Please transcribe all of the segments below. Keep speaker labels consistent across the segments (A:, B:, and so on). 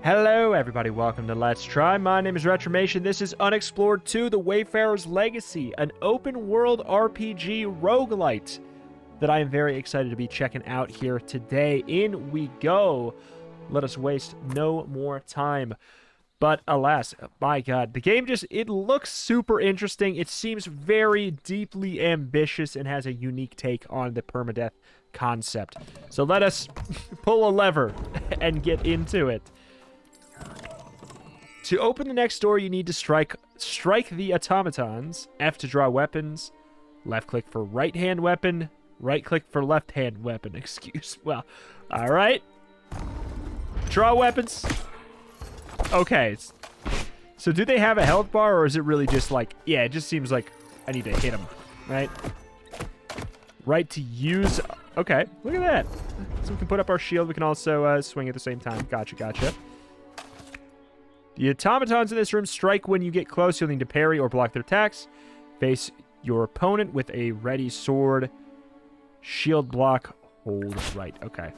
A: Hello everybody, welcome to Let's Try. My name is Retromation. This is Unexplored 2, The Wayfarer's Legacy, an open-world RPG roguelite that I am very excited to be checking out here today. In we go. Let us waste no more time. But alas, my god, the game it looks super interesting. It seems very deeply ambitious and has a unique take on the permadeath concept. So let us pull a lever and get into it. To open the next door, you need to strike the automatons, F to draw weapons, left click for right-hand weapon, right click for left-hand weapon, well, alright. Draw weapons. Okay. So do they have a health bar, or is it really just like, yeah, it just seems like I need to hit them, right? Right to use, okay, look at that. So we can put up our shield, we can also swing at the same time. Gotcha. The automatons in this room strike when you get close. You'll need to parry or block their attacks. Face your opponent with a ready sword. Shield block, hold right. Okay.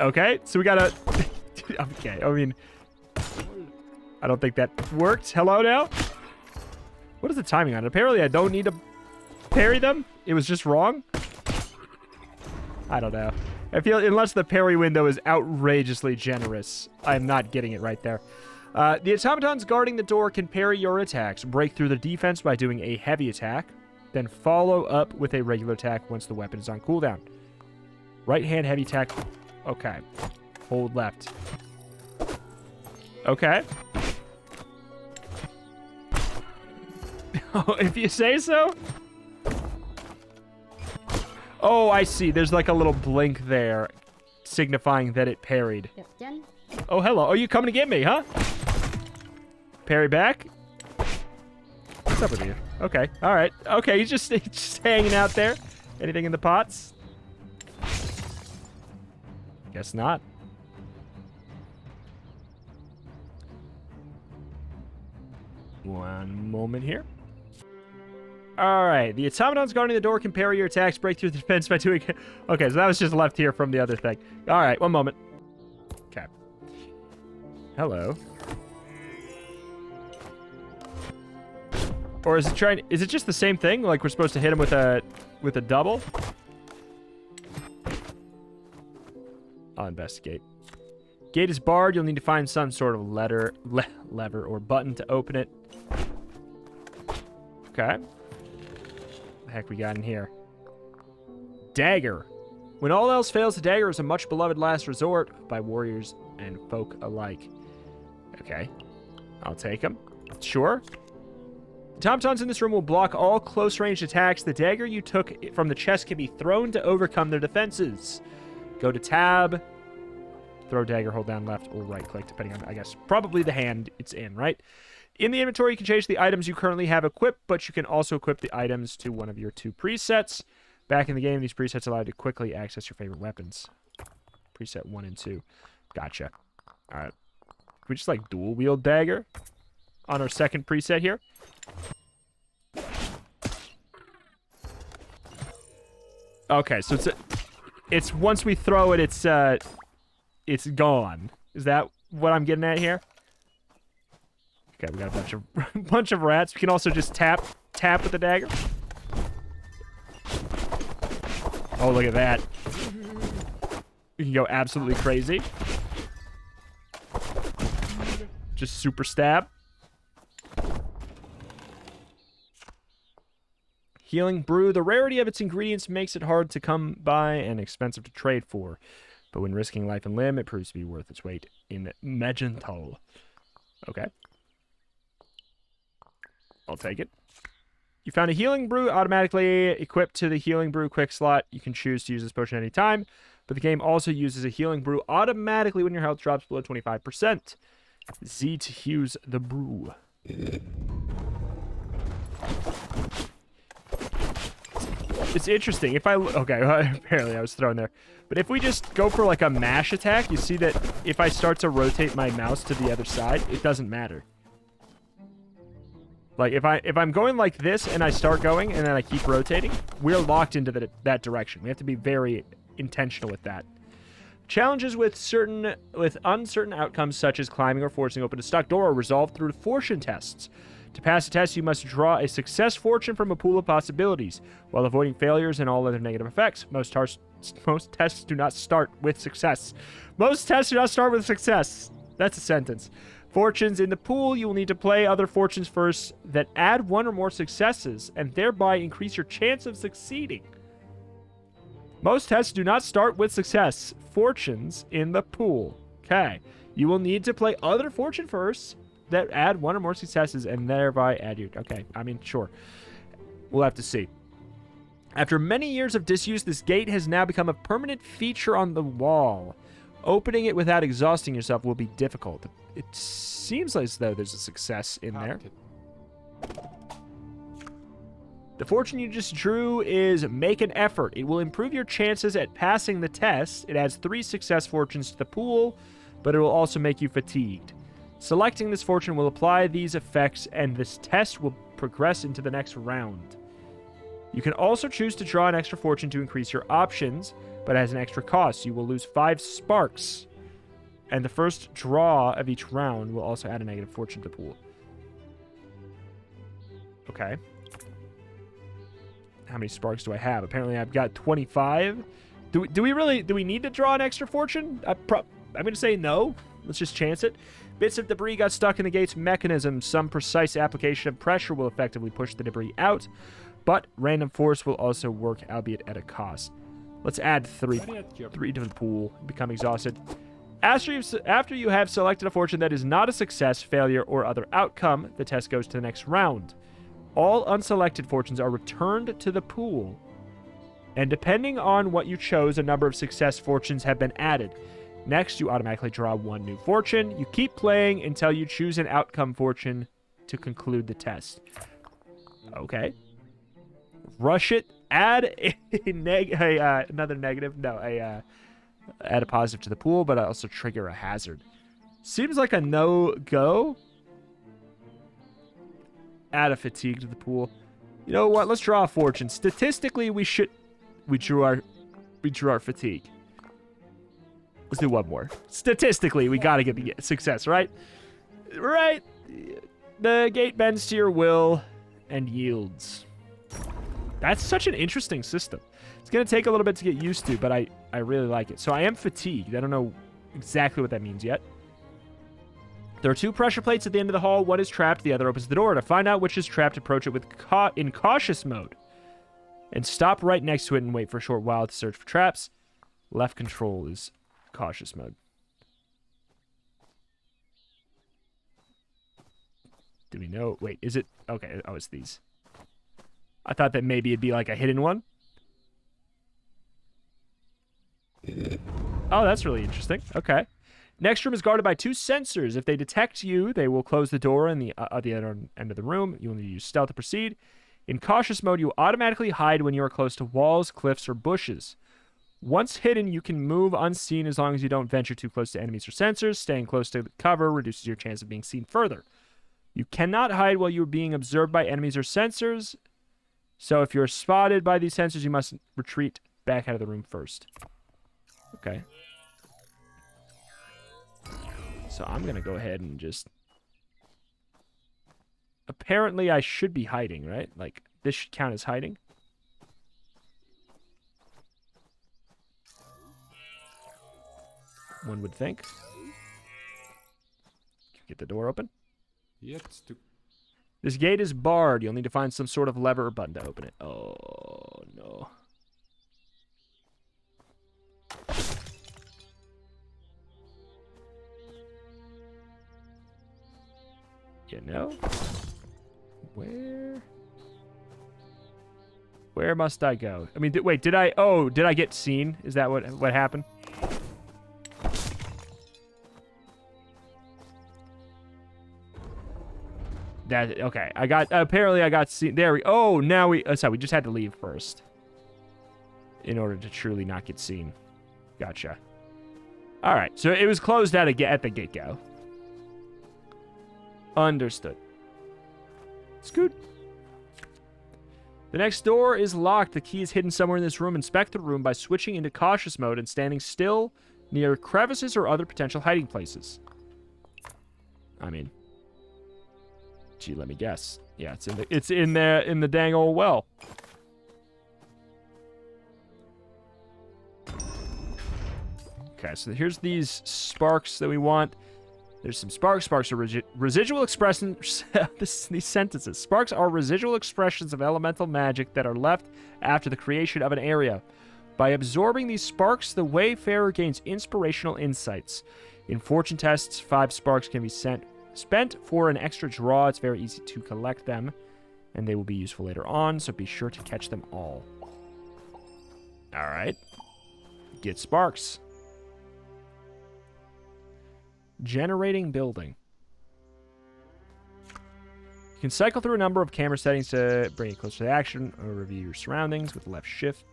A: Okay, so we gotta... okay, I mean... I don't think that worked. Hello now? What is the timing on it? Apparently I don't need to parry them. It was just wrong. I don't know. I feel unless the parry window is outrageously generous, I'm not getting it right there. The automatons guarding the door can parry your attacks. Break through the defense by doing a heavy attack, then follow up with a regular attack once the weapon is on cooldown. Right hand heavy attack. Okay. Hold left. Okay. If you say so. Oh, I see. There's like a little blink there signifying that it parried. Oh, hello. Oh, you coming to get me, huh? Parry back? What's up with you? Okay. All right. Okay, he's just hanging out there. Anything in the pots? Guess not. One moment here. Alright, the automatons guarding the door can parry your attacks, break through the defense by doing... Okay, so that was just left here from the other thing. Alright, one moment. Okay. Hello. Or is it is it just the same thing? Like we're supposed to hit him with a double? I'll investigate. Gate is barred. You'll need to find some sort of lever or button to open it. Okay. The heck we got in here? Dagger. When all else fails, the dagger is a much beloved last resort by warriors and folk alike. Okay. I'll take them. Sure. The automatons in this room will block all close-range attacks. The dagger you took from the chest can be thrown to overcome their defenses. Go to tab. Throw dagger, hold down left or right click, depending on, I guess, probably the hand it's in, right? In the inventory, you can change the items you currently have equipped, but you can also equip the items to one of your 2 presets. Back in the game, these presets allow you to quickly access your favorite weapons. Preset 1 and 2. Gotcha. All right. Can we just, like, dual-wield dagger on our second preset here? Okay, so it's once we throw it, it's gone. Is that what I'm getting at here? Okay, we got a bunch of rats. We can also just tap with the dagger. Oh, look at that. We can go absolutely crazy. Just super stab. Healing brew. The rarity of its ingredients makes it hard to come by and expensive to trade for. But when risking life and limb, it proves to be worth its weight in magentol. Okay. I'll take it. You found a healing brew automatically equipped to the healing brew quick slot. You can choose to use this potion any time, but the game also uses a healing brew automatically when your health drops below 25%. Z to use the brew. It's interesting. If okay, apparently I was thrown there. But if we just go for like a mash attack, you see that if I start to rotate my mouse to the other side, it doesn't matter. Like, if I'm going like this and I start going and then I keep rotating, we're locked into that direction. We have to be very intentional with that. Challenges with uncertain outcomes such as climbing or forcing open a stuck door are resolved through fortune tests. To pass a test, you must draw a success fortune from a pool of possibilities, while avoiding failures and all other negative effects. Most tests do not start with success. Most tests do not start with success. That's a sentence. Fortunes in the pool, you will need to play other fortunes first that add one or more successes, and thereby increase your chance of succeeding. Most tests do not start with success. Fortunes in the pool. Okay. You will need to play other fortune first that add one or more successes and thereby add your... Okay, I mean, sure. We'll have to see. After many years of disuse, this gate has now become a permanent feature on the wall. Opening it without exhausting yourself will be difficult. It seems as though there's a success in there. The fortune you just drew is make an effort. It will improve your chances at passing the test. It adds 3 success fortunes to the pool, but it will also make you fatigued. Selecting this fortune will apply these effects, and this test will progress into the next round. You can also choose to draw an extra fortune to increase your options, but it has an extra cost. You will lose 5 sparks, and the first draw of each round will also add a negative fortune to the pool. Okay. How many sparks do I have? Apparently I've got 25. Do we need to draw an extra fortune? I'm going to say no. Let's just chance it. Bits of debris got stuck in the gate's mechanism. Some precise application of pressure will effectively push the debris out, but random force will also work, albeit at a cost. Let's add 3 to the pool. Become exhausted. After you have selected a fortune that is not a success, failure, or other outcome, the test goes to the next round. All unselected fortunes are returned to the pool, and depending on what you chose, a number of success fortunes have been added. Next, you automatically draw 1 new fortune. You keep playing until you choose an outcome fortune to conclude the test. Okay. Rush it. Add another negative. No, add a positive to the pool, but also trigger a hazard. Seems like a no-go. Add a fatigue to the pool. You know what? Let's draw a fortune. Statistically, we drew our fatigue. Let's do one more. Statistically, we gotta get the success, right? Right. The gate bends to your will and yields. That's such an interesting system. It's gonna take a little bit to get used to, but I really like it. So I am fatigued. I don't know exactly what that means yet. There are 2 pressure plates at the end of the hall. One is trapped, the other opens the door. To find out which is trapped, approach it with in cautious mode. And stop right next to it and wait for a short while to search for traps. Left control is cautious mode. Do we know? Wait, is it? Okay, oh, it's these. I thought that maybe it'd be like a hidden one. Oh, that's really interesting. Okay. Next room is guarded by 2 sensors. If they detect you, they will close the door in the other end of the room. You will need to use stealth to proceed. In cautious mode, you automatically hide when you are close to walls, cliffs, or bushes. Once hidden, you can move unseen as long as you don't venture too close to enemies or sensors. Staying close to the cover reduces your chance of being seen further. You cannot hide while you are being observed by enemies or sensors. So if you're spotted by these sensors, you must retreat back out of the room first. Okay. So I'm going to go ahead and just... Apparently, I should be hiding, right? Like, this should count as hiding. One would think. Get the door open. This gate is barred. You'll need to find some sort of lever or button to open it. Oh, no. You know? Where must I go? I mean, wait, did I get seen? Is that what happened? Okay. Apparently I got seen. There we, oh, now sorry, we just had to leave first in order to truly not get seen. Gotcha. All right. So it was closed at the get-go. Understood. It's good. The next door is locked. The key is hidden somewhere in this room. Inspect the room by switching into cautious mode and standing still near crevices or other potential hiding places. I mean, gee, let me guess. Yeah, it's in the dang old well. Okay, so here's these sparks that we want. There's some sparks. Sparks are residual expressions. These sentences. Sparks are residual expressions of elemental magic that are left after the creation of an area. By absorbing these sparks, the Wayfarer gains inspirational insights. In fortune tests, 5 sparks can be spent for an extra draw. It's very easy to collect them, and they will be useful later on, so be sure to catch them all. All right. Get sparks. Generating building. You can cycle through a number of camera settings to bring it closer to action or review your surroundings with left shift.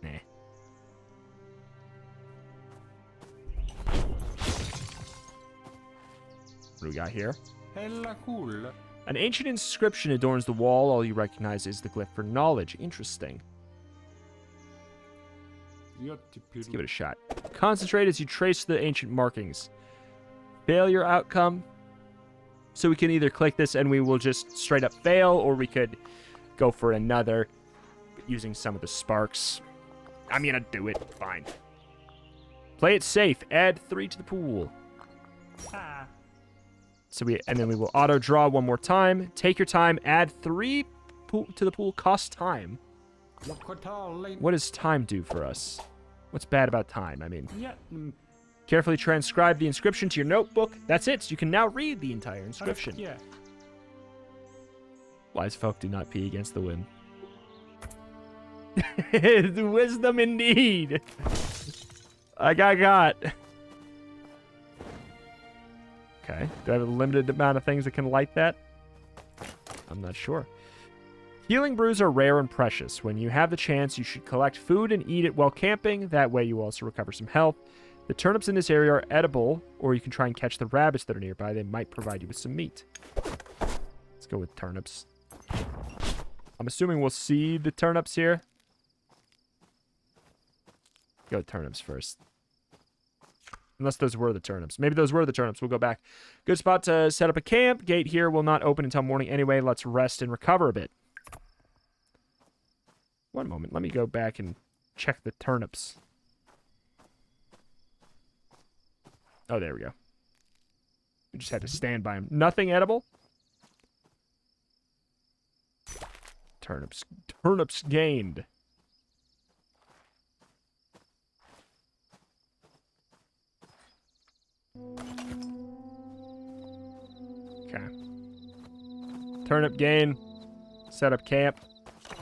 A: Nah. What do we got here? An ancient inscription adorns the wall. All you recognize is the glyph for knowledge. Interesting. Let's give it a shot. Concentrate as you trace the ancient markings. Failure outcome. So we can either click this and we will just straight up fail, or we could go for another using some of the sparks. I'm gonna do it. Fine. Play it safe. Add 3 to the pool. So and then we will auto draw one more time. Take your time. Add 3 to the pool. Cost time. What does time do for us? What's bad about time? I mean, carefully transcribe the inscription to your notebook. That's it. You can now read the entire inscription. Wise folk do not pee against the wind. Wisdom indeed. I got. Okay. Do I have a limited amount of things that can light that? I'm not sure. Healing brews are rare and precious. When you have the chance, you should collect food and eat it while camping. That way you also recover some health. The turnips in this area are edible, or you can try and catch the rabbits that are nearby. They might provide you with some meat. Let's go with turnips. I'm assuming we'll see the turnips here. Go with turnips first. Unless those were the turnips. Maybe those were the turnips. We'll go back. Good spot to set up a camp. Gate here will not open until morning anyway. Let's rest and recover a bit. One moment. Let me go back and check the turnips. Oh, there we go. We just had to stand by them. Nothing edible? Turnips. Turnips gained. Okay. Turnip gain. Set up camp.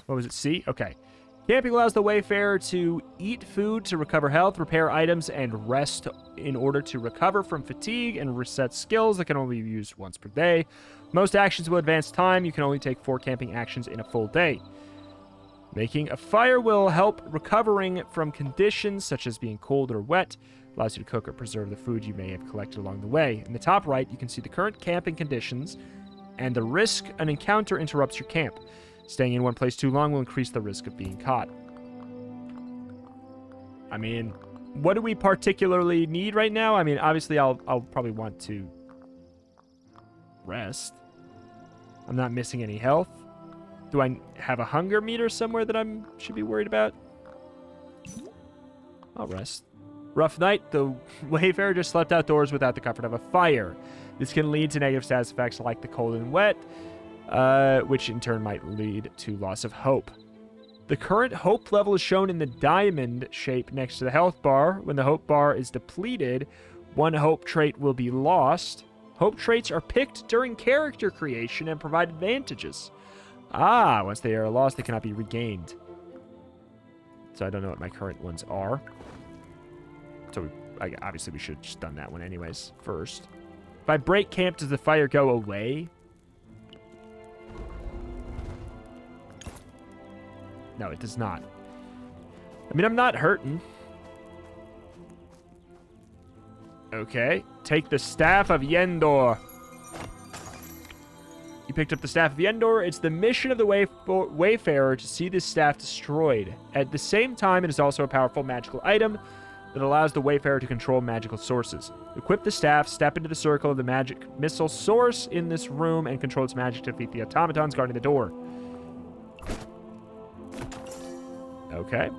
A: What was it? C? Okay. Camping allows the Wayfarer to eat food to recover health, repair items, and rest in order to recover from fatigue and reset skills that can only be used once per day. Most actions will advance time. You can only take 4 camping actions in a full day. Making a fire will help recovering from conditions such as being cold or wet. Allows you to cook or preserve the food you may have collected along the way. In the top right, you can see the current camping conditions and the risk an encounter interrupts your camp. Staying in one place too long will increase the risk of being caught. I mean, what do we particularly need right now? I mean, obviously, I'll probably want to rest. I'm not missing any health. Do I have a hunger meter somewhere that I should be worried about? I'll rest. Rough night. The Wayfarer just slept outdoors without the comfort of a fire. This can lead to negative status effects like the cold and wet, which in turn might lead to loss of hope. The current hope level is shown in the diamond shape next to the health bar. When the hope bar is depleted, 1 hope trait will be lost. Hope traits are picked during character creation and provide advantages. Once they are lost, they cannot be regained. So I don't know what my current ones are. So obviously we should have just done that one anyways first. If I break camp, does the fire go away? No, it does not. I mean, I'm not hurting. Okay. Take the Staff of Yendor. You picked up the Staff of Yendor. It's the mission of the Wayfarer to see this staff destroyed. At the same time, it is also a powerful magical item that allows the Wayfarer to control magical sources. Equip the staff, step into the circle of the magic missile source in this room, and control its magic to defeat the automatons guarding the door. Okay.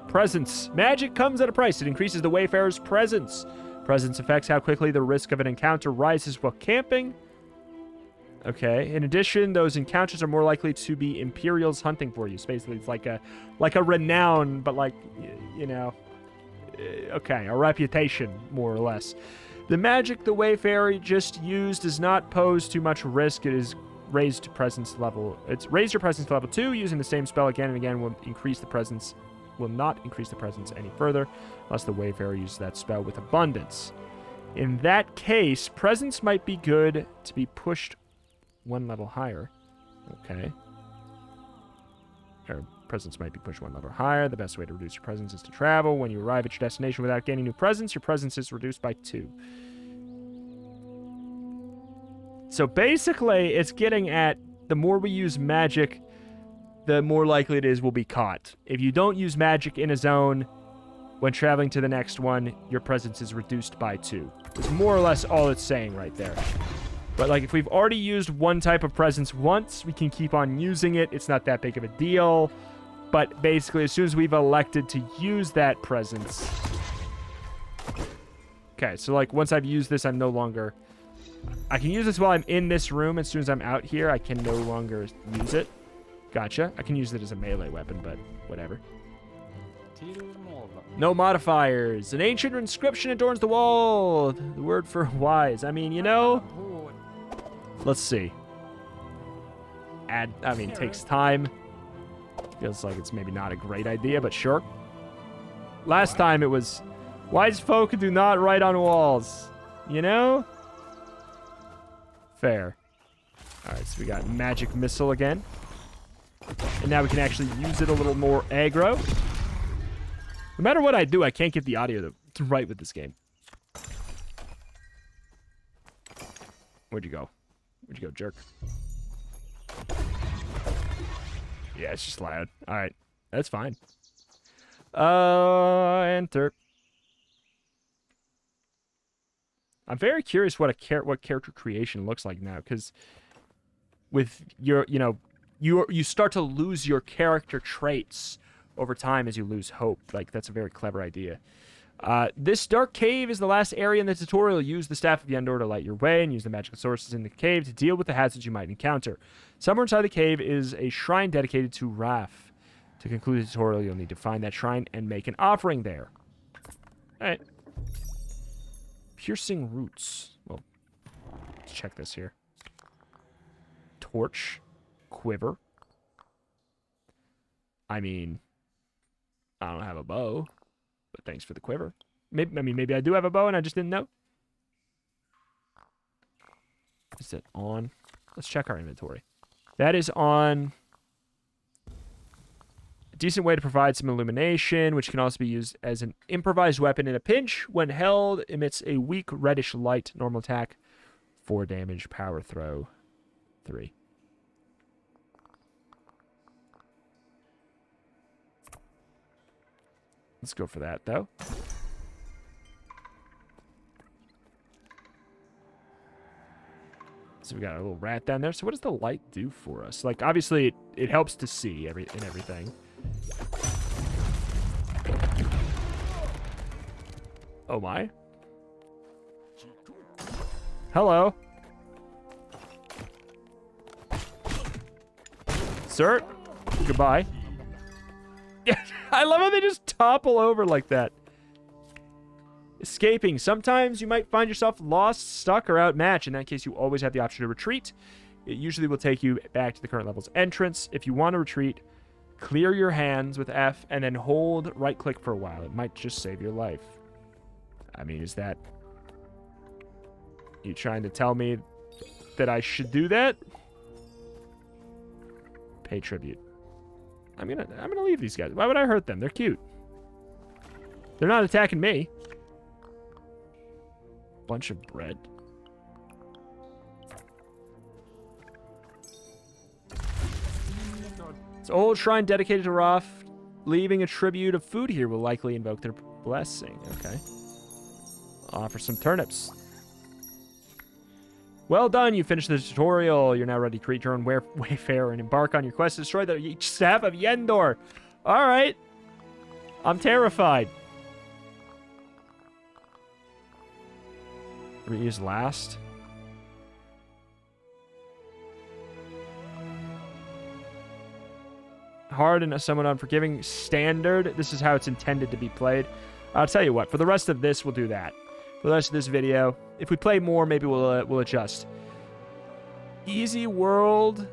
A: Presence. Magic comes at a price. It increases the Wayfarer's presence. Presence affects how quickly the risk of an encounter rises while camping. Okay. In addition, those encounters are more likely to be Imperials hunting for you. So basically, it's like a renown, but like, you know, okay, a reputation, more or less. The magic the Wayfarer just used does not pose too much risk. It is raised to presence level. It's raised your presence to level 2. Using the same spell again and again will not increase the presence any further unless the Wayfarer uses that spell with abundance. In that case, presence might be good to be pushed 1 level higher. Okay. Or presence might be pushed 1 level higher. The best way to reduce your presence is to travel. When you arrive at your destination without gaining new presence, your presence is reduced by 2. So basically, it's getting at the more we use magic, the more likely it is we'll be caught. If you don't use magic in a zone, when traveling to the next one, your presence is reduced by 2. It's more or less all it's saying right there. But like, if we've already used one type of presence once, we can keep on using it. It's not that big of a deal. But basically, as soon as we've elected to use that presence... Okay, so like, once I've used this, I'm no longer... I can use this while I'm in this room. As soon as I'm out here, I can no longer use it. Gotcha. I can use it as a melee weapon, but whatever. No modifiers. An ancient inscription adorns the wall. The word for wise. I mean, you know... Let's see. Takes time. Feels like it's maybe not a great idea, but sure. Last time it was... Wise folk do not write on walls. You know? Fair. Alright, so we got magic missile again. And now we can actually use it a little more aggro. No matter what I do, I can't get the audio to right with this game. Where'd you go? Where'd you go, jerk? Yeah, it's just loud. Alright, that's fine. Enter. I'm very curious what character creation looks like now, because with your, you start to lose your character traits over time as you lose hope. Like, that's a very clever idea. This dark cave is the last area in the tutorial. Use the Staff of Yendor to light your way and use the magical sources in the cave to deal with the hazards you might encounter. Somewhere inside the cave is a shrine dedicated to Raph. To conclude the tutorial, you'll need to find that shrine and make an offering there. Alright. Piercing roots. Well, let's check this here. Torch. Quiver. I mean, I don't have a bow, but thanks for the quiver. Maybe I do have a bow and I just didn't know. Is it on? Let's check our inventory. That is on. A decent way to provide some illumination, which can also be used as an improvised weapon in a pinch. When held, emits a weak reddish light. Normal attack, 4 damage. Power throw, 3. Let's go for that, though. So we got a little rat down there. So what does the light do for us? Like, obviously, it helps to see everything. Oh, my. Hello. Sir. Goodbye. Yeah, I love how they just topple over like that. Escaping. Sometimes you might find yourself lost, stuck, or outmatched. In that case, you always have the option to retreat. It usually will take you back to the current level's entrance. If you want to retreat, clear your hands with F and then hold right-click for a while. It might just save your life. I mean, is that... You trying to tell me that I should do that? Pay tribute. I'm gonna leave these guys. Why would I hurt them? They're cute. They're not attacking me. Bunch of bread. This old shrine dedicated to Roth. Leaving a tribute of food here will likely invoke their blessing. Okay. Offer some turnips. Well done, you finished the tutorial. You're now ready to create your own Wayfarer and embark on your quest to destroy the staff of Yendor. All right. I'm terrified. Reuse last. Hard and somewhat unforgiving. Standard. This is how it's intended to be played. I'll tell you what. For the rest of this, we'll do that. For the rest of this video, if we play more, maybe we'll adjust. Easy world.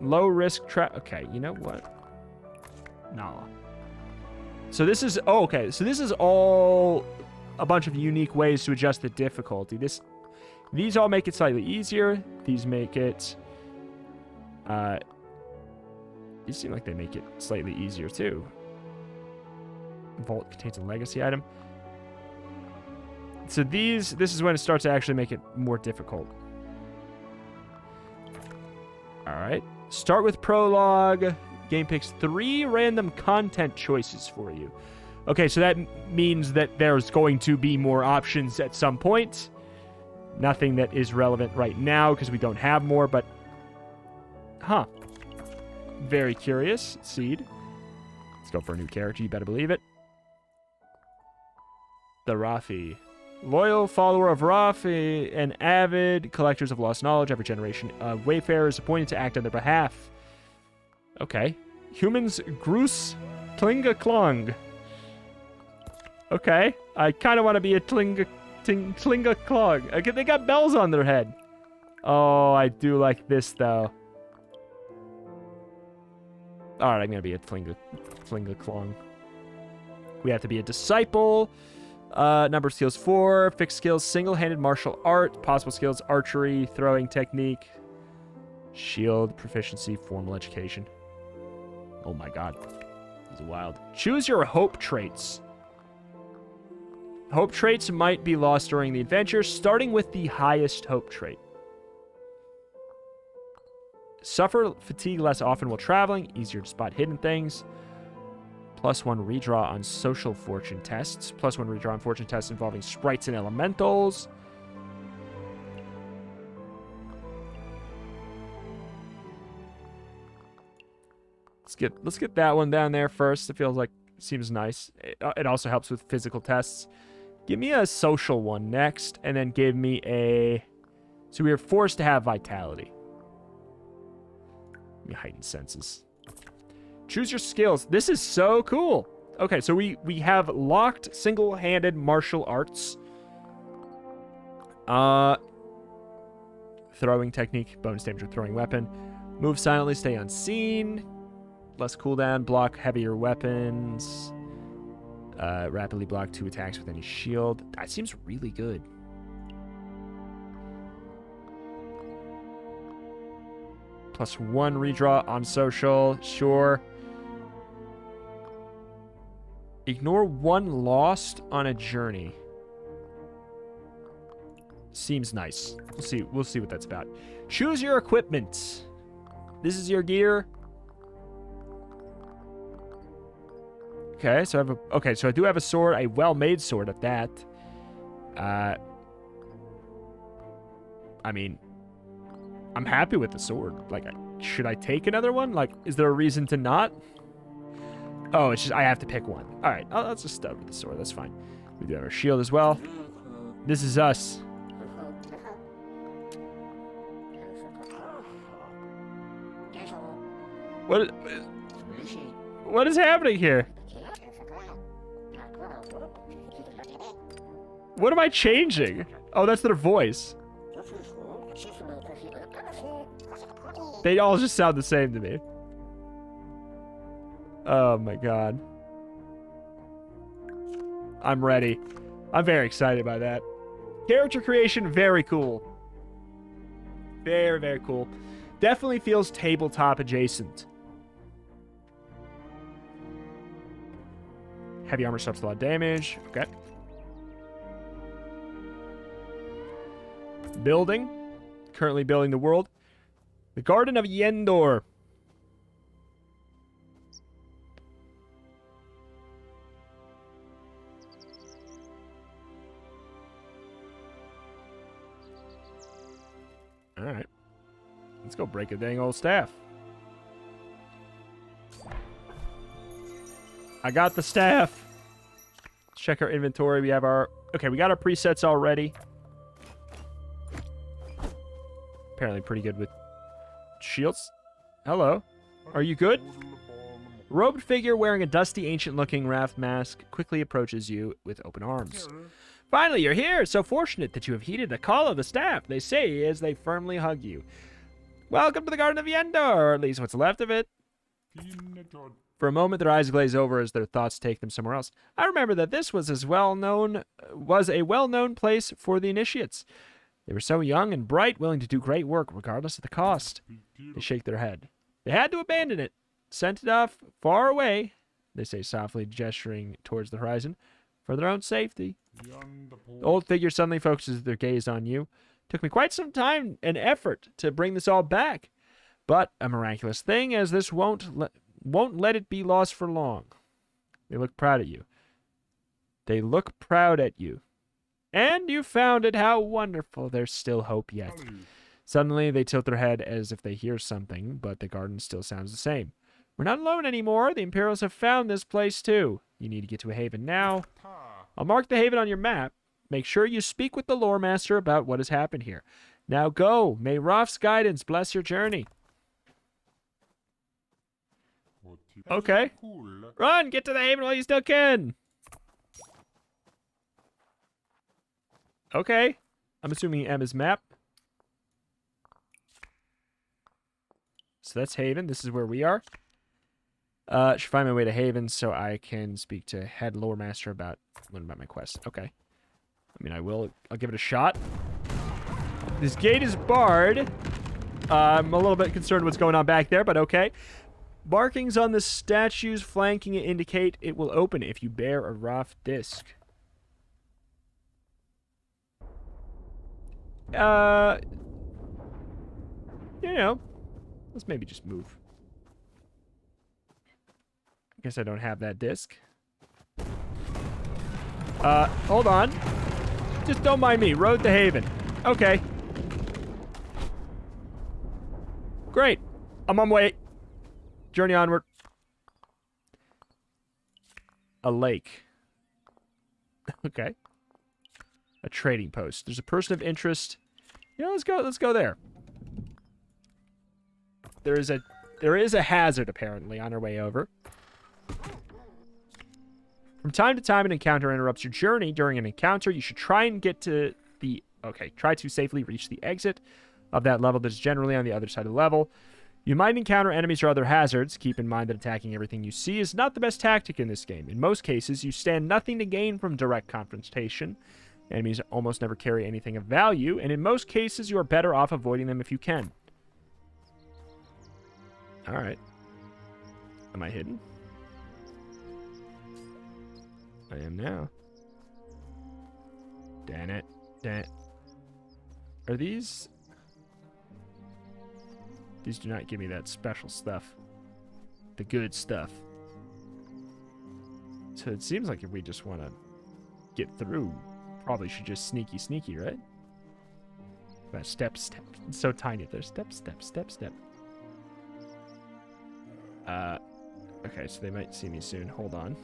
A: Low risk trap. Okay, you know what? No. So this is... Oh, okay. So this is all a bunch of unique ways to adjust the difficulty. These all make it slightly easier. These make it... These seem like they make it slightly easier, too. Vault contains a legacy item. So this is when it starts to actually make it more difficult. Alright. Start with prologue. Game picks 3 random content choices for you. Okay, so that means that there's going to be more options at some point. Nothing that is relevant right now because we don't have more, but... Huh. Very curious. Seed. Let's go for a new character. You better believe it. The Rafi. Loyal follower of Rafi and avid collectors of lost knowledge. Every generation of Wayfarers appointed to act on their behalf. Okay. Humans Groos Klinga Klong. Okay. I kind of want to be a Klinga Klong. Okay, they got bells on their head. Oh, I do like this, though. Alright, I'm going to be a Klinga Klong. We have to be a disciple. Number of skills 4. Fixed skills, single-handed martial art. Possible skills, archery, throwing technique. Shield, proficiency, formal education. Oh my god. This is wild. Choose your hope traits. Hope traits might be lost during the adventure, starting with the highest hope trait. Suffer fatigue less often while traveling. Easier to spot hidden things. +1 redraw on social fortune tests. +1 redraw on fortune tests involving sprites and elementals. Let's get that one down there first. It feels like seems nice. It also helps with physical tests. Give me a social one next, and then give me a... So we are forced to have vitality. Give me heightened senses. Choose your skills. This is so cool. Okay, so we have locked single-handed martial arts. Throwing technique, bonus damage with throwing weapon. Move silently, stay unseen. Less cooldown, block heavier weapons. Rapidly block 2 attacks with any shield. That seems really good. +1 redraw on social. Sure. Ignore 1 lost on a journey. Seems nice. We'll see what that's about. Choose your equipment. This is your gear. Okay, so I do have a sword, a well-made sword at that. I mean, I'm happy with the sword. Like, should I take another one? Like, is there a reason to not? Oh, it's just I have to pick one. All right, I'll just start with the sword. That's fine. We do have our shield as well. This is us. What is happening here? What am I changing? Oh, that's their voice. They all just sound the same to me. Oh my god. I'm ready. I'm very excited by that. Character creation, very cool. Very, very cool. Definitely feels tabletop adjacent. Heavy armor stops a lot of damage. Okay. Building. Currently building the world. The Garden of Yendor. Let's go break a dang old staff. I got the staff. Let's check our inventory. We have our... Okay, we got our presets already. Apparently pretty good with shields. Hello. Are you good? Robed figure wearing a dusty, ancient-looking raft mask quickly approaches you with open arms. Finally, you're here! So fortunate that you have heeded the call of the staff, they say as they firmly hug you. Welcome to the Garden of Yendor, or at least what's left of it. For a moment, their eyes glaze over as their thoughts take them somewhere else. I remember that this was a well-known place for the initiates. They were so young and bright, willing to do great work, regardless of the cost. They shake their head. They had to abandon it. Sent it off far away, they say softly, gesturing towards the horizon, for their own safety. The old figure suddenly focuses their gaze on you. Took me quite some time and effort to bring this all back, but a miraculous thing, as this won't let it be lost for long. They look proud at you. They look proud at you. And you found it. How wonderful. There's still hope yet. Suddenly, they tilt their head as if they hear something, but the garden still sounds the same. We're not alone anymore. The Imperials have found this place, too. You need to get to a haven now. I'll mark the haven on your map. Make sure you speak with the lore master about what has happened here. Now go. May Roth's guidance bless your journey. Okay. Run! Get to the haven while you still can! Okay. I'm assuming Emma's map. So that's Haven. This is where we are. Should find my way to Haven so I can speak to head lore master about my quest. Okay. I mean, I'll give it a shot. This gate is barred. I'm a little bit concerned what's going on back there, but okay. Markings on the statues flanking it indicate it will open if you bear a Roth disc. You know, let's maybe just move. I guess I don't have that disc. Hold on. Just don't mind me. Road to Haven. Okay. Great. I'm on my way. Journey onward. A lake. Okay. A trading post. There's a person of interest. Yeah, let's go there. There is a hazard apparently on our way over. From time to time, an encounter interrupts your journey. During an encounter, you should try and get to the... Okay, try to safely reach the exit of that level that is generally on the other side of the level. You might encounter enemies or other hazards. Keep in mind that attacking everything you see is not the best tactic in this game. In most cases, you stand nothing to gain from direct confrontation. Enemies almost never carry anything of value, and in most cases, you are better off avoiding them if you can. Alright. Am I hidden? I am now. Damn it. Damn it. Are these... These do not give me that special stuff. The good stuff. So it seems like if we just want to get through, probably should just sneaky, right? That step. It's so tiny. There's step. Okay, so they might see me soon. Hold on.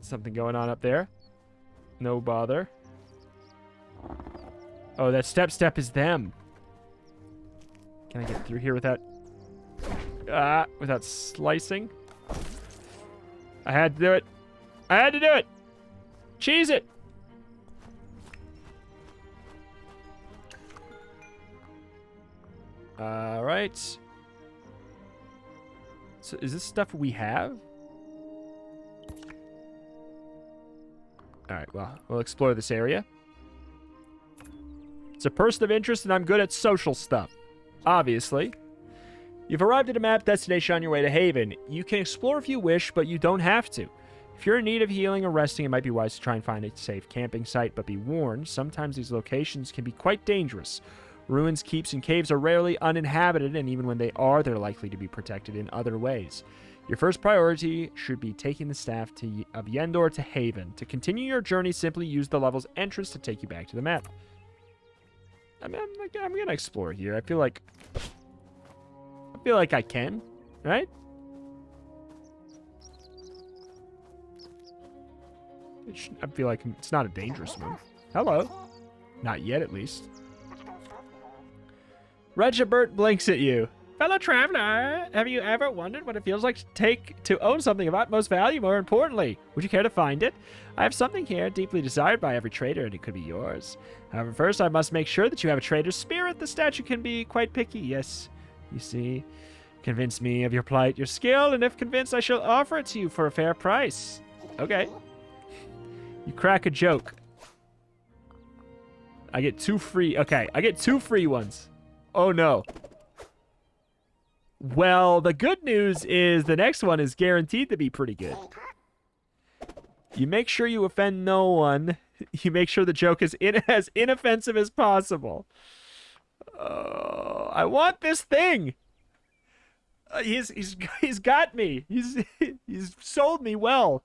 A: Something going on up there. No bother. Oh, that step is them. Can I get through here without slicing? I had to do it. I had to do it. Cheese it. All right. So is this stuff we have? All right, well, we'll explore this area. It's a person of interest, and I'm good at social stuff. Obviously. You've arrived at a map destination on your way to Haven. You can explore if you wish, but you don't have to. If you're in need of healing or resting, it might be wise to try and find a safe camping site, but be warned, sometimes these locations can be quite dangerous. Ruins, keeps, and caves are rarely uninhabited, and even when they are, they're likely to be protected in other ways. Your first priority should be taking the staff of Yendor to Haven. To continue your journey, simply use the level's entrance to take you back to the map. I mean, I'm gonna explore here. I feel like I can, right? I feel like it's not a dangerous move. Hello. Not yet, at least. Regibert blinks at you. Fellow traveler, have you ever wondered what it feels like to own something of utmost value? More importantly, would you care to find it? I have something here deeply desired by every trader, and it could be yours. However, first I must make sure that you have a trader's spirit. The statue can be quite picky. Yes, you see. Convince me of your plight, your skill, and if convinced, I shall offer it to you for a fair price. Okay. You crack a joke. I get 2 free. Okay, I get 2 free ones. Oh, no. Well, the good news is the next one is guaranteed to be pretty good. You make sure you offend no one. You make sure the joke is as inoffensive as possible. I want this thing. He's got me. He's sold me well.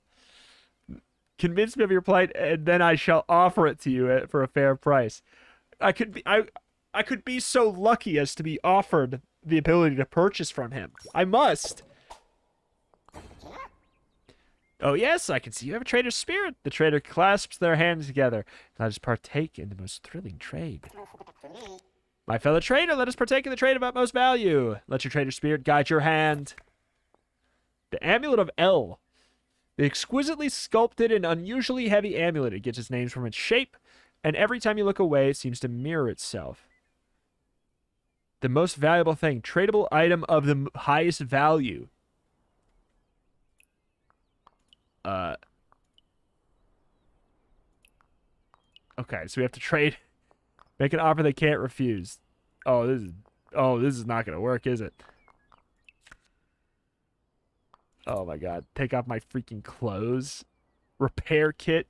A: Convince me of your plight, and then I shall offer it to you for a fair price. I could be so lucky as to be offered the ability to purchase from him. I must. Oh yes, I can see you have a trader's spirit. The trader clasps their hands together. Let us partake in the most thrilling trade. My fellow trader, let us partake in the trade of utmost value. Let your trader's spirit guide your hand. The Amulet of El. The exquisitely sculpted and unusually heavy amulet. It gets its name from its shape, and every time you look away, it seems to mirror itself. The most valuable thing. Tradable item of the highest value. Okay, so we have to trade. Make an offer they can't refuse. Oh, this is not gonna work, is it? Oh my god. Take off my freaking clothes. Repair kit.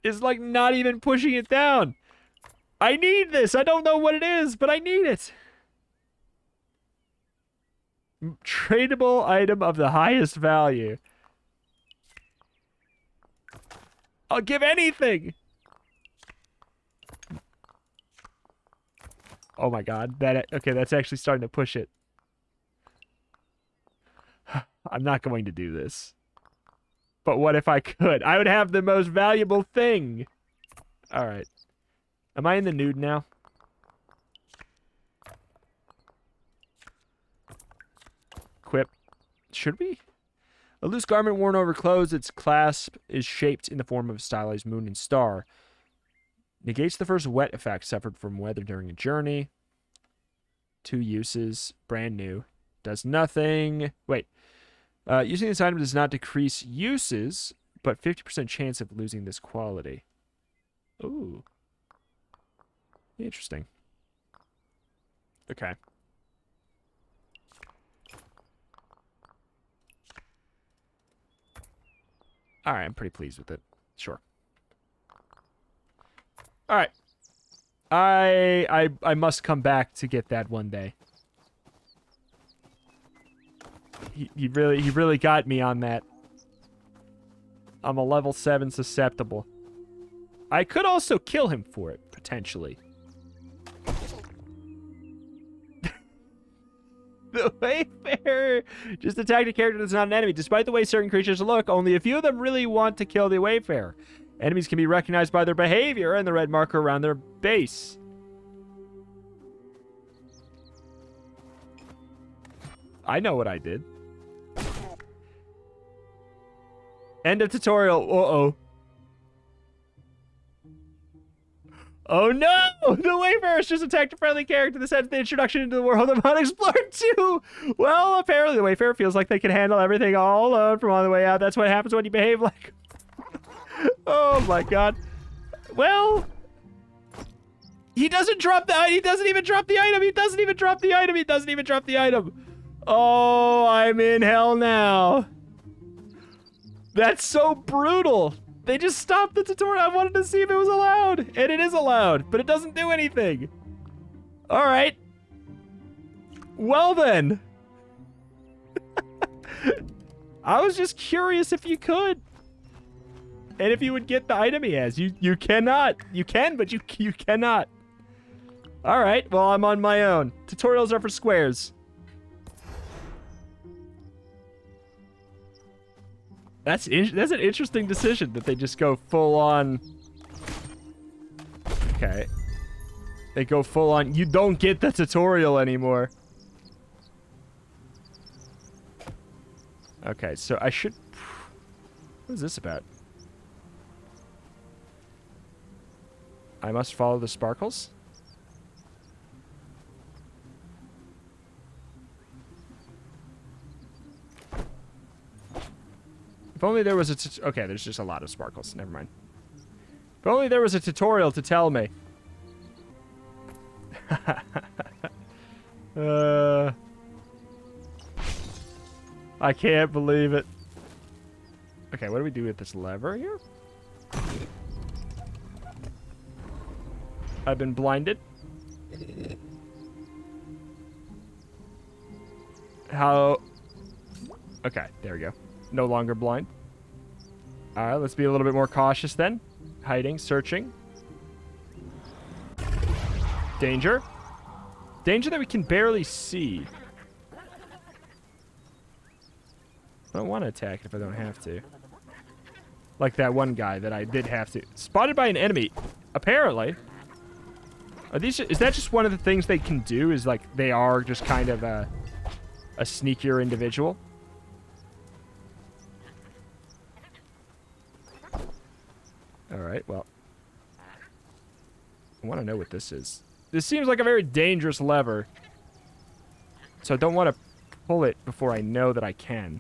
A: Is like not even pushing it down. I need this. I don't know what it is, but I need it. Tradable item of the highest value. I'll give anything. Oh my god. Okay, that's actually starting to push it. I'm not going to do this. But what if I could? I would have the most valuable thing. All right. Am I in the nude now? Equip. Should we? A loose garment worn over clothes. Its clasp is shaped in the form of a stylized moon and star. Negates the first wet effect suffered from weather during a journey. 2 uses. Brand new. Does nothing. Wait. Using this item does not decrease uses, but 50% chance of losing this quality. Ooh. Interesting. Okay. Alright, I'm pretty pleased with it. Sure. Alright. I must come back to get that one day. He really got me on that. I'm a level 7 susceptible. I could also kill him for it, potentially. The Wayfarer just attacked a character that's not an enemy. Despite the way certain creatures look, only a few of them really want to kill the Wayfarer. Enemies can be recognized by their behavior and the red marker around their base. I know what I did. End of tutorial. Uh-oh. Oh no! The Wayfarers just attacked a friendly character. This ends the introduction into the world of Unexplored 2. Well, apparently the Wayfarer feels like they can handle everything all alone from on the way out. That's what happens when you behave like... Oh my god. Well... He doesn't drop the item. He doesn't even drop the item. He doesn't even drop the item. He doesn't even drop the item. Oh, I'm in hell now. That's so brutal. They just stopped the tutorial. I wanted to see if it was allowed. And it is allowed, but it doesn't do anything. All right. Well then. I was just curious if you could. And if you would get the item he has, you cannot. You can, but you cannot. All right, well, I'm on my own. Tutorials are for squares. That's an interesting decision that they just go full on. Okay. They go full on. You don't get the tutorial anymore. Okay, so I should... What is this about? I must follow the sparkles? If only there was a... Okay, there's just a lot of sparkles. Never mind. If only there was a tutorial to tell me. I can't believe it. Okay, what do we do with this lever here? I've been blinded. How... Okay, there we go. No longer blind. Alright, let's be a little bit more cautious then. Hiding, searching. Danger. Danger that we can barely see. I don't want to attack if I don't have to. Like that one guy that I did have to. Spotted by an enemy. Apparently. Are these? Is that just one of the things they can do? Is like they are just kind of a sneakier individual? Alright, well. I want to know what this is. This seems like a very dangerous lever. So I don't want to pull it before I know that I can.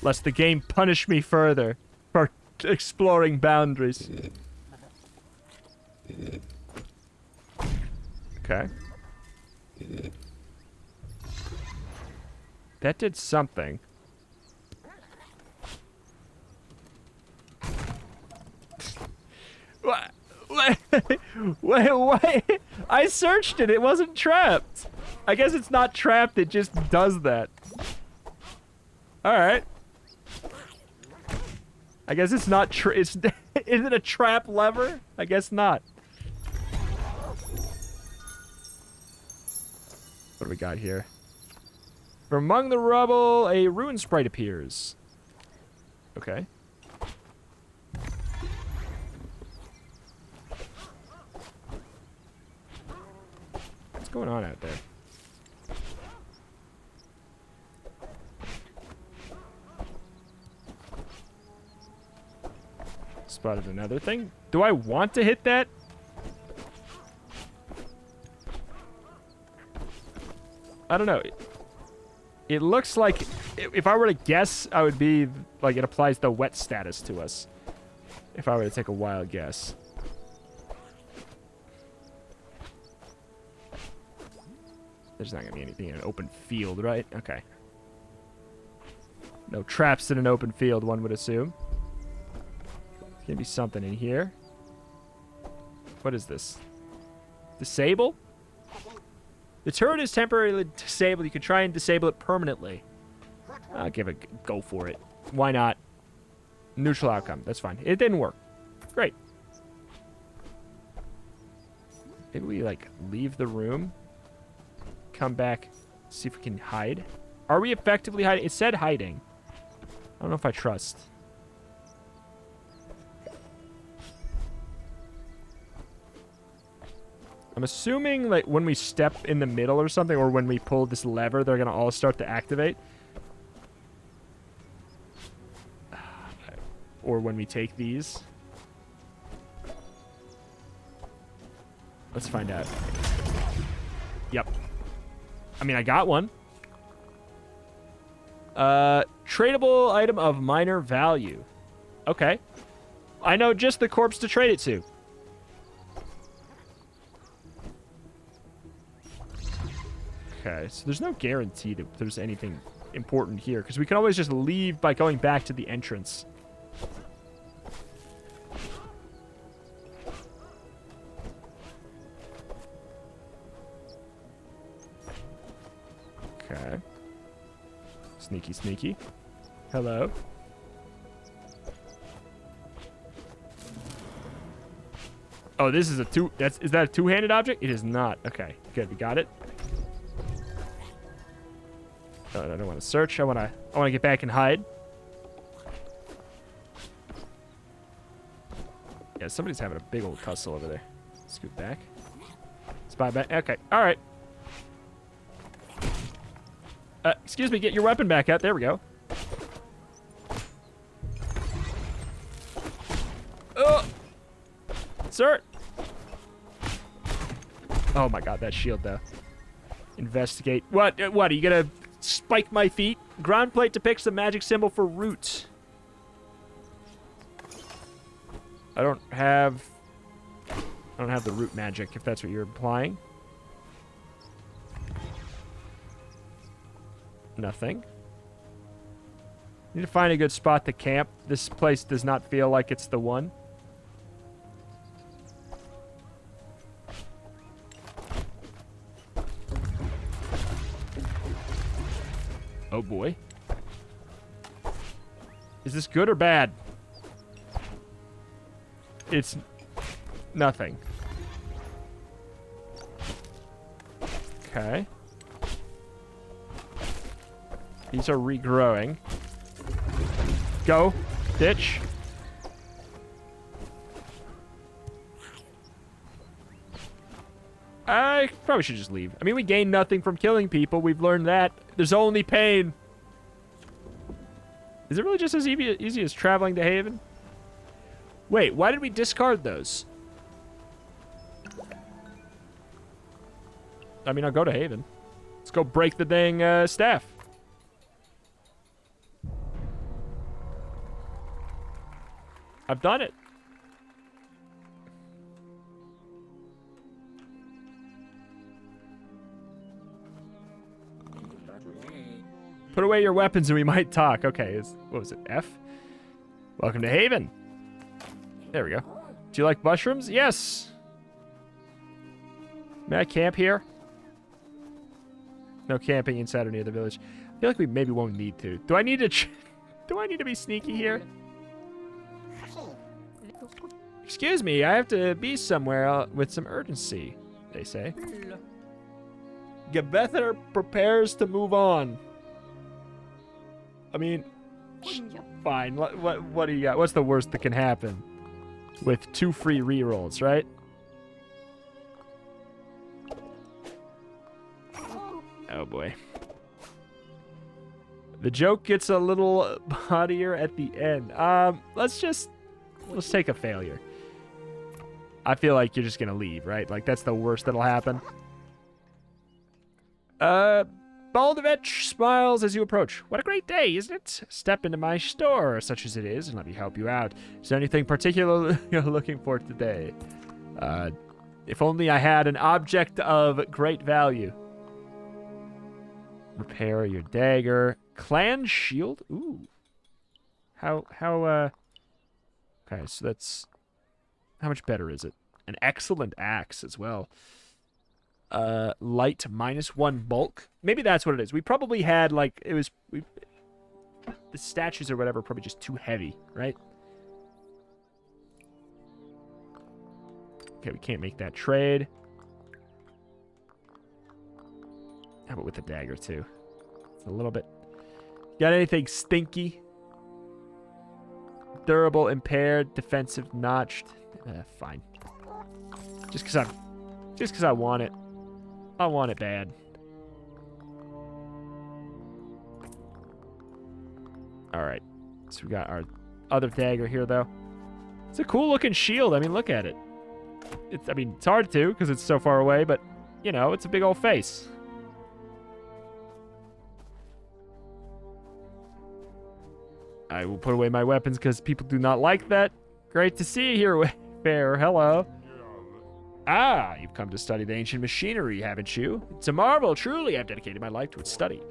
A: Lest the game punish me further for exploring boundaries. Okay. That did something. Wait. I searched it. It wasn't trapped. I guess it's not trapped. It just does that. Alright. I guess it's not is it a trap lever? I guess not. What do we got here? From among the rubble, a ruin sprite appears. Okay. What's going on out there? Spotted another thing. Do I want to hit that? I don't know. It looks like, if I were to guess, I would be like it applies the wet status to us. If I were to take a wild guess. There's not going to be anything in an open field, right? Okay. No traps in an open field, one would assume. There's going to be something in here. What is this? Disable? The turret is temporarily disabled. You can try and disable it permanently. I'll give it go for it. Why not? Neutral outcome. That's fine. It didn't work. Great. Maybe we, like, leave the room. Come back. See if we can hide. Are we effectively hiding? It said hiding. I don't know if I trust. I'm assuming, like, when we step in the middle or something, or when we pull this lever, they're going to all start to activate. Or when we take these. Let's find out. Yep. I mean, I got one. Tradable item of minor value. Okay. I know just the corpse to trade it to. Okay, so there's no guarantee that there's anything important here, because we can always just leave by going back to the entrance. Okay. Sneaky, sneaky. Hello. Oh, this is a two... Is that a two-handed object? It is not. Okay, good. We got it. Oh, I don't want to search. I want to get back and hide. Yeah, somebody's having a big old tussle over there. Scoot back. Spy back. Okay, all right. Excuse me, get your weapon back out. There we go. Oh! Sir! Oh my god, that shield, though. Investigate. What? What? Are you gonna spike my feet? Ground plate depicts the magic symbol for root. I don't have the root magic, if that's what you're implying. Nothing. Need to find a good spot to camp. This place does not feel like it's the one. Oh boy. Is this good or bad? It's nothing. Okay. These are regrowing. Go. Ditch. I probably should just leave. I mean, we gain nothing from killing people. We've learned that. There's only pain. Is it really just as easy as traveling to Haven? Wait, why did we discard those? I mean, I'll go to Haven. Let's go break the dang staff. I've done it. Put away your weapons and we might talk. Okay, what was it, F? Welcome to Haven. There we go. Do you like mushrooms? Yes. May I camp here? No camping inside or near the village. I feel like we maybe won't need to. Do I need to do I need to be sneaky here? Excuse me, I have to be somewhere with some urgency, they say. Gebether prepares to move on. I mean, fine. What do you got? What's the worst that can happen? With 2 free rerolls, right? Oh boy. The joke gets a little bodier at the end. Let's take a failure. I feel like you're just gonna leave, right? Like that's the worst that'll happen. Baldovich smiles as you approach. What a great day, isn't it? Step into my store, such as it is, and let me help you out. Is there anything particular you're looking for today? If only I had an object of great value. Repair your dagger. Clan shield? Ooh. Okay, so that's... How much better is it? An excellent axe as well. Light -1 bulk. Maybe that's what it is. We probably had, like, the statues or whatever are probably just too heavy, right? Okay, we can't make that trade. How about with the dagger, too? It's a little bit... Got anything stinky? Durable, impaired, defensive, notched. Fine. Just because I want it. I want it bad. Alright. So we got our other dagger here, though. It's a cool-looking shield. I mean, look at it. I mean, it's hard to, because it's so far away, but, you know, it's a big old face. I will put away my weapons because people do not like that. Great to see you here, Wayfarer. Hello. Ah, you've come to study the ancient machinery, haven't you? It's a marvel, truly. I've dedicated my life to its study.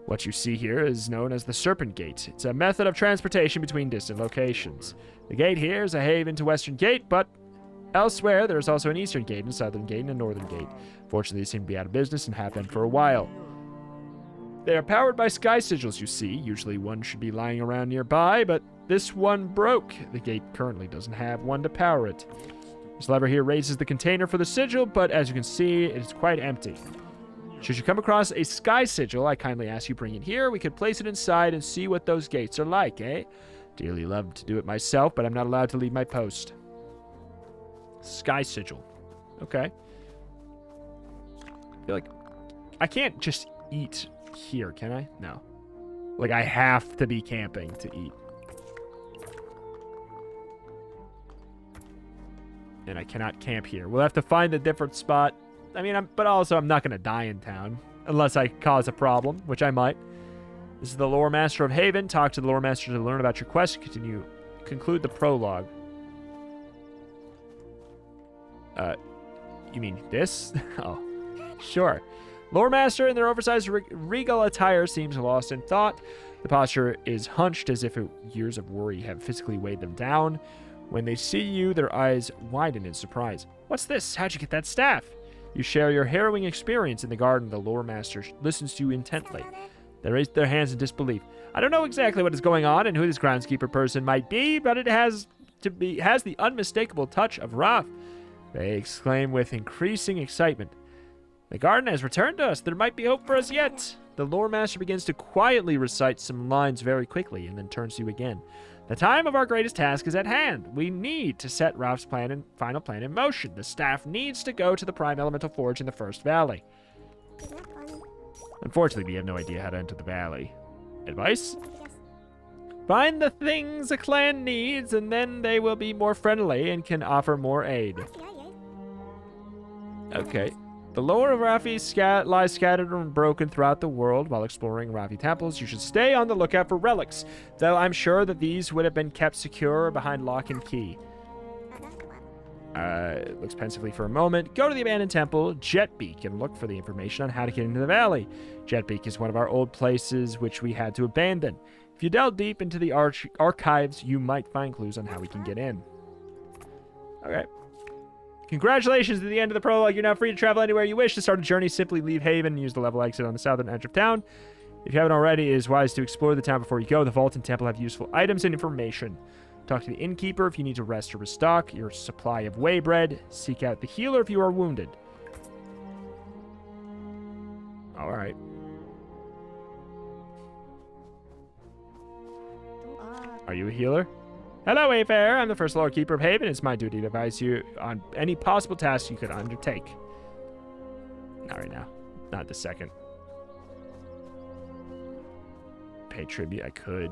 A: What you see here is known as the Serpent Gate. It's a method of transportation between distant locations. The gate here is a haven to Western Gate, but elsewhere there is also an Eastern Gate, and a Southern Gate, and a Northern Gate. Fortunately, they seem to be out of business and have been for a while. They are powered by sky sigils, you see. Usually one should be lying around nearby, but this one broke. The gate currently doesn't have one to power it. This lever here raises the container for the sigil, but as you can see, it is quite empty. Should you come across a sky sigil, I kindly ask you bring it here. We could place it inside and see what those gates are like, eh? Dearly love to do it myself, but I'm not allowed to leave my post. Sky sigil. Okay. I feel like I can't just eat here, can I? No. Like, I have to be camping to eat. And I cannot camp here. We'll have to find a different spot. I mean, but also I'm not going to die in town. Unless I cause a problem, which I might. This is the Lore Master of Haven. Talk to the Lore Master to learn about your quest. Conclude the prologue. You mean this? Oh, sure. Lore Master in their oversized regal attire seems lost in thought. The posture is hunched as if years of worry have physically weighed them down. When they see you, their eyes widen in surprise. What's this? How'd you get that staff? You share your harrowing experience in the garden. The Lore Master listens to you intently. They raise their hands in disbelief. I don't know exactly what is going on and who this groundskeeper person might be, but it has the unmistakable touch of wrath. They exclaim with increasing excitement. The garden has returned to us. There might be hope for us yet. The Lore Master begins to quietly recite some lines very quickly and then turns to you again. The time of our greatest task is at hand. We need to set Ralph's final plan in motion. The staff needs to go to the Prime Elemental Forge in the First Valley. Unfortunately, we have no idea how to enter the valley. Advice? Find the things the clan needs, and then they will be more friendly and can offer more aid. Okay. The lore of Raffi lies scattered and broken throughout the world. While exploring Raffi temples, you should stay on the lookout for relics, though I'm sure that these would have been kept secure behind lock and key. Looks pensively for a moment. Go to the abandoned temple, Jetbeak, and look for the information on how to get into the valley. Jetbeak is one of our old places which we had to abandon. If you delve deep into the archives, you might find clues on how we can get in. Okay. Congratulations to the end of the prologue. You're now free to travel anywhere you wish. To start a journey, simply leave Haven and use the level exit on the southern edge of town. If you haven't already, it is wise to explore the town before you go. The vault and temple have useful items and information. Talk to the innkeeper if you need to rest or restock your supply of whey bread. Seek out the healer if you are wounded. All right. Are you a healer? Hello, Wayfarer. I'm the first Lord Keeper of Haven. It's my duty to advise you on any possible tasks you could undertake. Not right now. Not this second. Pay tribute. I could.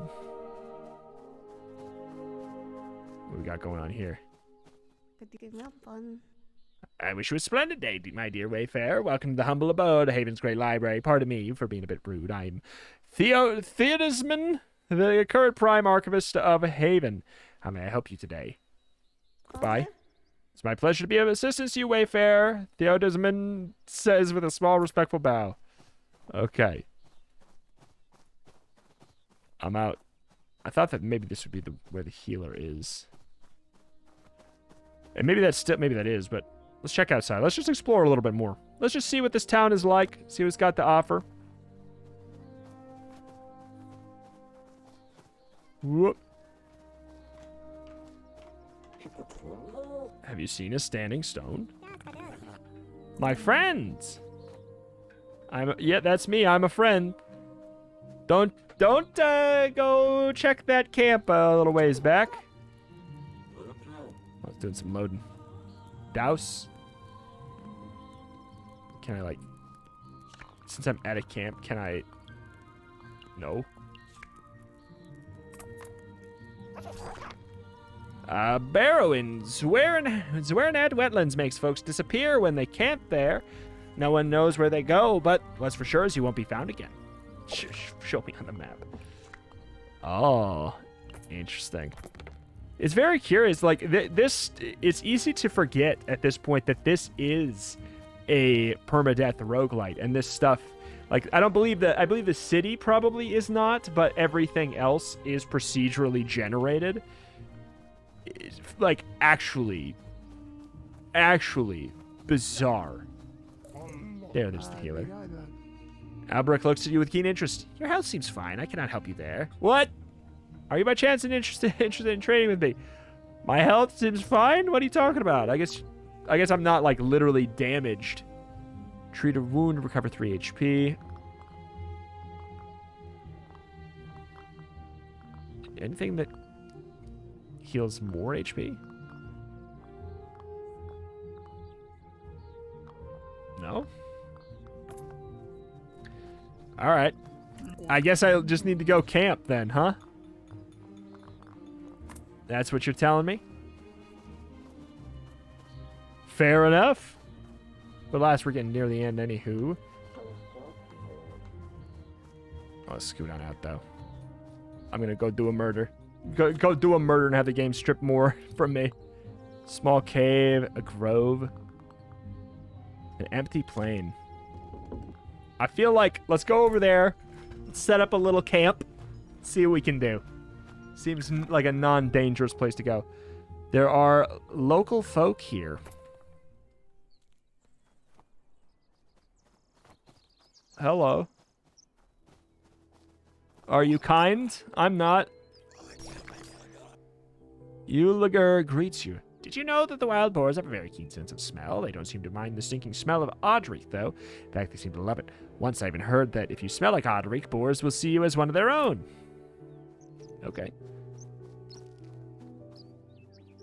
A: What we got going on here? I wish you a splendid day, my dear Wayfarer. Welcome to the humble abode of Haven's great library. Pardon me for being a bit rude. I'm Theodosman, the current Prime Archivist of Haven. How may I help you today? Goodbye. It's my pleasure to be of assistance to you, Wayfarer. Theodosman says with a small, respectful bow. Okay. I'm out. I thought that maybe this would be where the healer is. And maybe that is, but let's check outside. Let's just explore a little bit more. Let's just see what this town is like. See what it's got to offer. Whoop. Have you seen a standing stone? My friends. Yeah, that's me. I'm a friend. Don't go check that camp a little ways back. I was doing some loading. Douse. Can I, like... Since I'm at a camp, can I... No. Barrow in Zwerenad wetlands makes folks disappear when they camp there. No one knows where they go, but what's for sure is you won't be found again. Show me on the map. Oh, interesting. It's very curious. Like, it's easy to forget at this point that this is a permadeath roguelite. And this stuff, like, I believe the city probably is not, but everything else is procedurally generated. It's, like, actually bizarre. There's the healer. Albrecht looks at you with keen interest. Your health seems fine. I cannot help you there. What? Are you by chance interested in trading with me? My health seems fine. What are you talking about? I guess I'm not, like, literally damaged. Treat a wound, recover 3 HP. Anything that heals more HP? No? Alright. I guess I just need to go camp then, huh? That's what you're telling me? Fair enough. But last, we're getting near the end anywho. Let's scoot on out, though. I'm going to go do a murder. Go do a murder and have the game strip more from me. Small cave, a grove. An empty plain. I feel like, let's go over there. Let's set up a little camp. See what we can do. Seems like a non-dangerous place to go. There are local folk here. Hello. Are you kind? I'm not. Uliger greets you. Did you know that the wild boars have a very keen sense of smell? They don't seem to mind the stinking smell of Odric, though. In fact, they seem to love it. Once I even heard that if you smell like Odric, boars will see you as one of their own. Okay.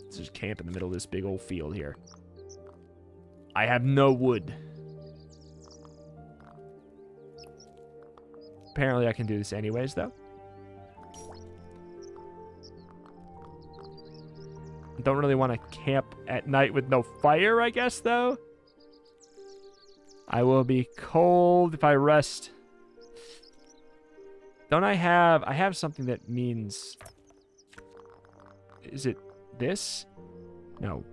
A: Let's just camp in the middle of this big old field here. I have no wood. Apparently I can do this anyways, though. Don't really want to camp at night with no fire, I guess, though. I will be cold if I rest. Don't I have something that means... Is it this? No.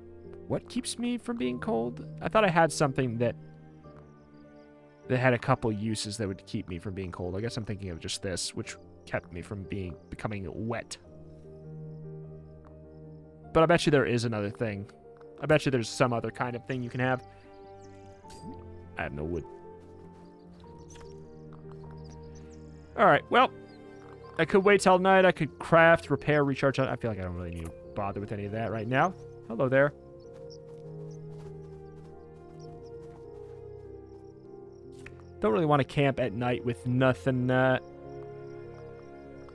A: What keeps me from being cold? I thought I had something that had a couple uses that would keep me from being cold. I guess I'm thinking of just this, which kept me from becoming wet. But I bet you there is another thing. I bet you there's some other kind of thing you can have. I have no wood. Alright, well. I could wait till night. I could craft, repair, recharge. I feel like I don't really need to bother with any of that right now. Hello there. Don't really want to camp at night with nothing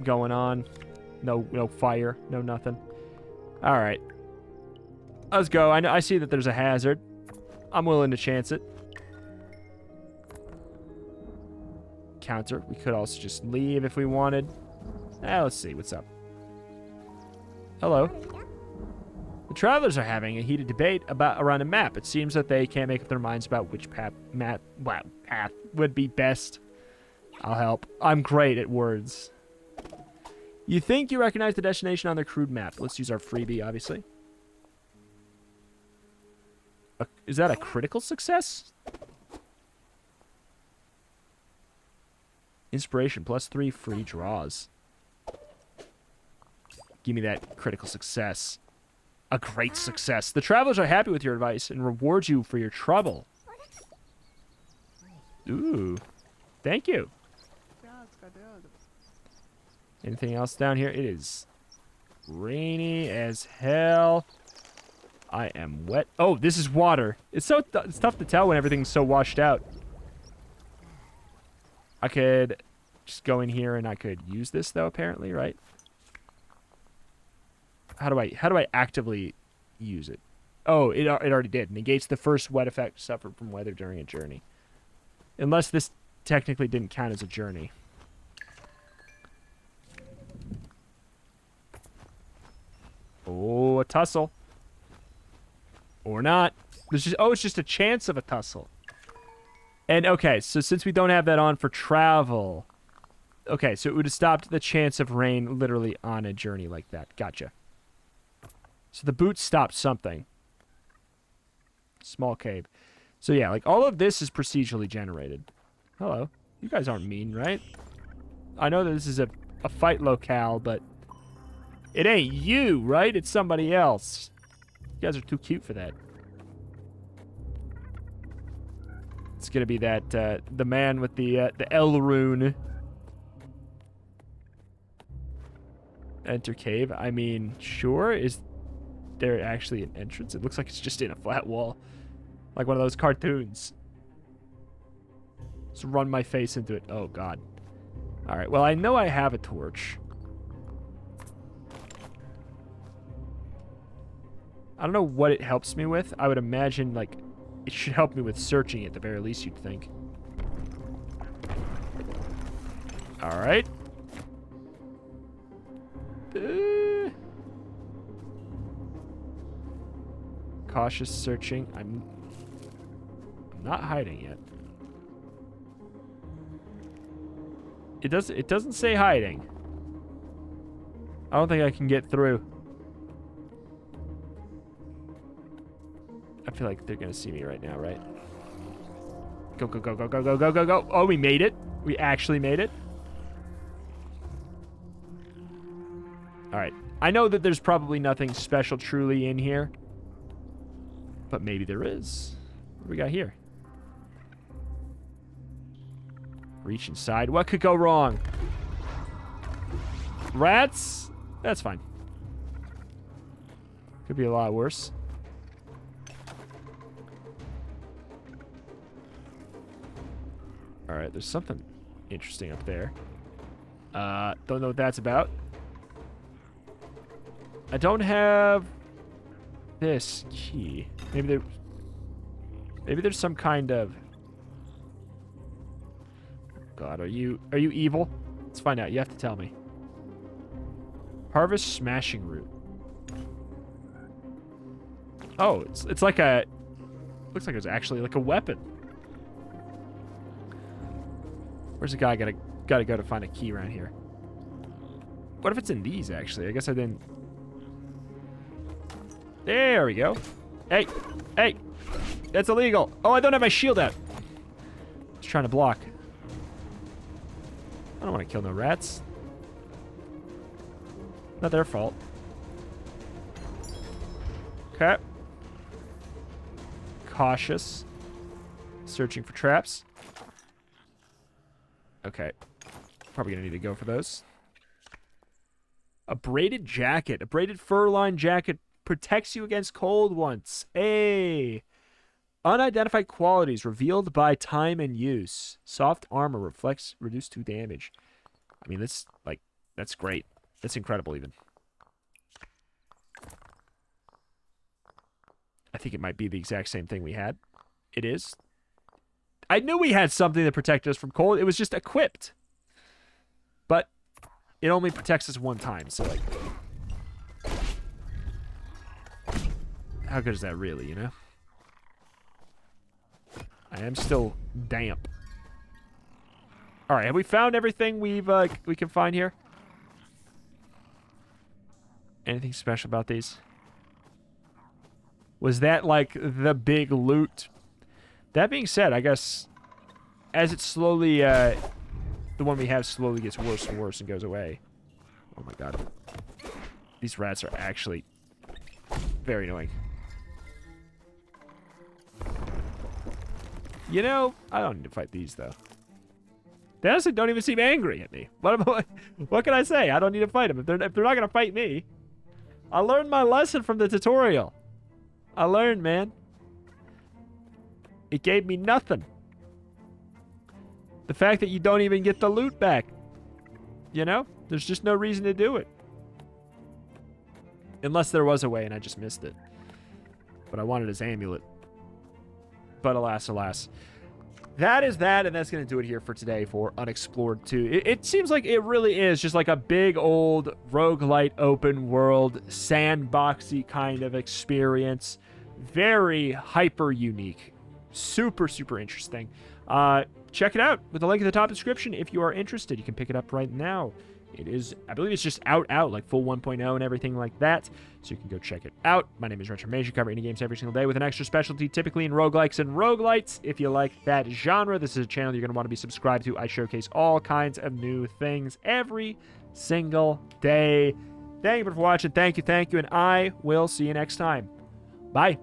A: going on. No fire. No nothing. Alright. Let's go. I see that there's a hazard. I'm willing to chance it. Counter. We could also just leave if we wanted. Let's see. What's up? Hello. The travelers are having a heated debate around a map. It seems that they can't make up their minds about which path would be best. I'll help. I'm great at words. You think you recognize the destination on their crude map. Let's use our freebie, obviously. Is that a critical success? Inspiration, +3 free draws. Give me that critical success. A great success. The travelers are happy with your advice and reward you for your trouble. Ooh. Thank you. Anything else down here? It is rainy as hell. I am wet. Oh, this is water. It's tough to tell when everything's so washed out. I could just go in here and I could use this though, apparently, right? How do I actively use it? Oh, it already did. Negates the first wet effect suffered from weather during a journey. Unless this technically didn't count as a journey. Oh, a tussle. Or not. It's just a chance of a tussle. And, okay, so since we don't have that on for travel... Okay, so it would have stopped the chance of rain literally on a journey like that. Gotcha. So the boots stopped something. Small cave. So, yeah, like, all of this is procedurally generated. Hello. You guys aren't mean, right? I know that this is a fight locale, but... It ain't you, right? It's somebody else. You guys are too cute for that. It's gonna be that, the man with the L rune. Enter cave. I mean, sure. there actually an entrance? It looks like it's just in a flat wall. Like one of those cartoons. Just run my face into it. Oh, God. Alright, well, I know I have a torch. I don't know what it helps me with. I would imagine, like, it should help me with searching at the very least, you'd think. Alright. Cautious searching. I'm not hiding yet. It doesn't say hiding. I don't think I can get through. I feel like they're gonna see me right now, right? Go, go, go, go, go, go, go, go, go. Oh, we made it. We actually made it. Alright. I know that there's probably nothing special truly in here. But maybe there is. What do we got here? Reach inside. What could go wrong? Rats? That's fine. Could be a lot worse. Alright, there's something interesting up there. Don't know what that's about. I don't have this key. Maybe there's some kind of... God, are you evil? Let's find out. You have to tell me. Harvest smashing root. Oh, it's like a... Looks like it's actually like a weapon. Where's the guy? Gotta go to find a key around here. What if it's in these, actually? I guess I didn't... There we go. Hey! Hey! That's illegal! Oh, I don't have my shield out! Just trying to block. I don't want to kill no rats. Not their fault. Okay. Cautious. Searching for traps. Okay. Probably gonna need to go for those. A braided jacket. A braided fur-lined jacket protects you against cold once. Hey! Unidentified qualities revealed by time and use. Soft armor reflects reduced to damage. I mean, that's great. That's incredible, even. I think it might be the exact same thing we had. It is. I knew we had something that protected us from cold. It was just equipped. But it only protects us one time, so, like... How good is that really, you know? I am still damp. Alright, have we found everything we can find here? Anything special about these? Was that, like, the big loot? That being said, I guess, as it slowly, the one we have slowly gets worse and worse and goes away. Oh my god. These rats are actually very annoying. You know, I don't need to fight these, though. They honestly don't even seem angry at me. What can I say? I don't need to fight them. If they're not going to fight me. I learned my lesson from the tutorial. I learned, man. It gave me nothing. The fact that you don't even get the loot back. You know? There's just no reason to do it. Unless there was a way and I just missed it. But I wanted his amulet. But alas, alas. That is that, and that's going to do it here for today for Unexplored 2. It seems like it really is just like a big old roguelite open world, sandboxy kind of experience. Very hyper unique. Super, super interesting. Check it out with the link in the top description if you are interested. You can pick it up right now. It is, I believe it's just out, like full 1.0 and everything like that. So you can go check it out. My name is Retromation. Cover indie games every single day with an extra specialty, typically in roguelikes and roguelites. If you like that genre, this is a channel you're going to want to be subscribed to. I showcase all kinds of new things every single day. Thank you for watching. Thank you, and I will see you next time. Bye.